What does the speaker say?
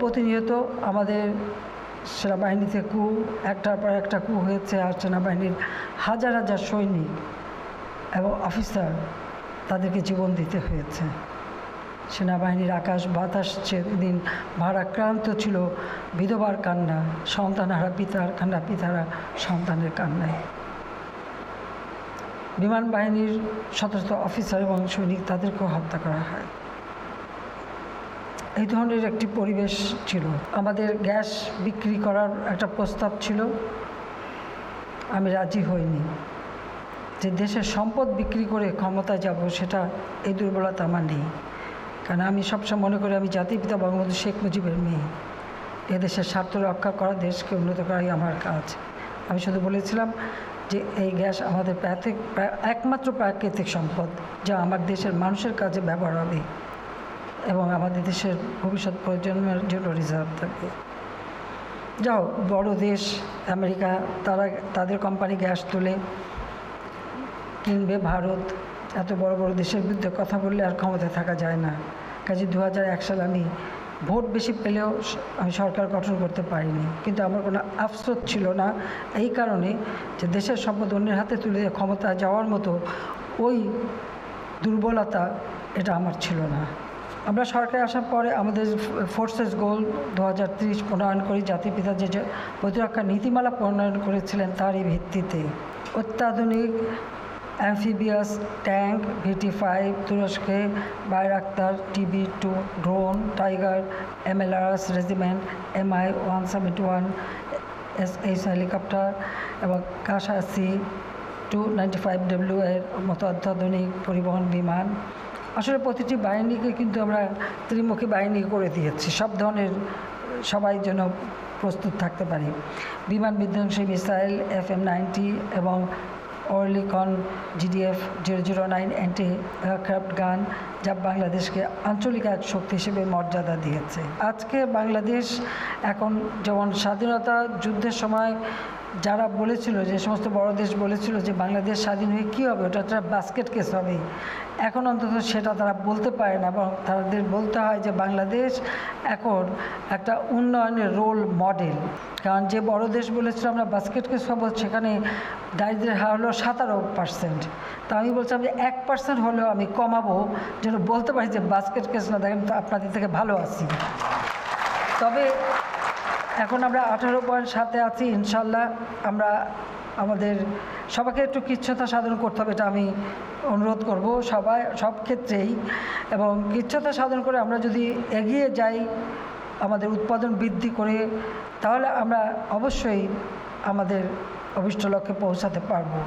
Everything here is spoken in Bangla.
প্রতিনিয়ত আমাদের সেনাবাহিনীতে একটার পর একটা হয়েছে, আর সেনাবাহিনীর হাজার হাজার সৈনিক এবং অফিসার তাদেরকে জীবন দিতে হয়েছে। সেনাবাহিনীর আকাশ বাতাস সেদিন ভারাক্রান্ত ছিল বিধবার কান্না, সন্তানহারা পিতার কান্না, পিতারা সন্তানের কান্নায়। বিমান বাহিনীর শত শত অফিসার এবং সৈনিক তাদেরকেও হত্যা করা হয়। এই ধরনের একটি পরিবেশ ছিল। আমাদের গ্যাস বিক্রি করার একটা প্রস্তাব ছিল, আমি রাজি হইনি। যে দেশের সম্পদ বিক্রি করে ক্ষমতায় যাব, সেটা এই দুর্বলতা আমার নেই। কারণ আমি সবসময় মনে করি আমি জাতির পিতা বঙ্গবন্ধু শেখ মুজিবের মেয়ে। এদেশের স্বার্থ রক্ষা করা, দেশকে উন্নত করাই আমার কাজ। আমি শুধু বলেছিলাম যে এই গ্যাস আমাদের একমাত্র প্রাকৃতিক সম্পদ, যা আমার দেশের মানুষের কাজে ব্যবহার হবে এবং আমাদের দেশের ভবিষ্যৎ প্রজন্মের জন্য রিজার্ভ থাকবে। যাও, বড় দেশ আমেরিকা, তাদের কোম্পানি গ্যাস তুলে কিনবে। ভারত এত বড় বড় দেশের বিরুদ্ধে কথা বললে আর ক্ষমতায় থাকা যায় না। কাজে 2001 সালে আমি ভোট বেশি পেলেও আমি সরকার গঠন করতে পারিনি, কিন্তু আমার কোনো আফসোস ছিল না এই কারণে যে দেশের সম্পদ অন্যের হাতে তুলে ক্ষমতা যাওয়ার মতো ওই দুর্বলতা এটা আমার ছিল না। আমরা সরকারে আসার পরে আমাদের ফোর্সেস গোল 2030 প্রণয়ন করি। জাতির পিতা যে প্রতিরক্ষা নীতিমালা প্রণয়ন করেছিলেন তারই ভিত্তিতে অত্যাধুনিক অ্যামফিবিয়াস ট্যাঙ্ক VT-5, তুরস্কে Bayraktar TB2 drone, tiger MLRS regiment, Mi-171 SH helicopter এবং কাশা C-295W এর মতো অত্যাধুনিক পরিবহন বিমান। আসলে প্রতিটি বাহিনীকে কিন্তু আমরা ত্রিমুখী বাহিনী করে দিয়েছি, সব ধরনের সবাই যেন প্রস্তুত থাকতে পারি। বিমান বিধ্বংসী মিসাইল FM-90 এবং অর্লিকন GDF-009 অ্যান্টি এয়ারক্রাফট গান, যা বাংলাদেশকে আঞ্চলিক এক শক্তি হিসেবে মর্যাদা দিয়েছে। আজকে বাংলাদেশ এখন যেমন স্বাধীনতা যুদ্ধের সময় যারা বলেছিল, যে সমস্ত বড় দেশ বলেছিল যে বাংলাদেশ স্বাধীন হয়ে কী হবে, ওটা একটা বাস্কেট কেস হবে, এখন অন্তত সেটা তারা বলতে পারে না, এবং তাদের বলতে হয় যে বাংলাদেশ এখন একটা উন্নয়নের রোল মডেল। কারণ যে বড় দেশ বলেছিল আমরা বাস্কেট কেস হবো, সেখানে দারিদ্র্যের হার হলো 17%। তা আমি বলছিলাম যে 1% হলেও আমি কমাবো, যেন বলতে পারি যে বাস্কেট কেস না, দেখেন তো আপনাদের থেকে ভালো আছি। তবে এখন আমরা 18.7 আছি। ইনশাল্লাহ আমরা আমাদের সবাইকে একটু কৃচ্ছ্রতা সাধন করতে হবে, এটা আমি অনুরোধ করব সব ক্ষেত্রেই। এবং কৃচ্ছ্রতা সাধন করে আমরা যদি এগিয়ে যাই, আমাদের উৎপাদন বৃদ্ধি করে, তাহলে আমরা অবশ্যই আমাদের অভিষ্ট লক্ষ্যে পৌঁছাতে পারবো।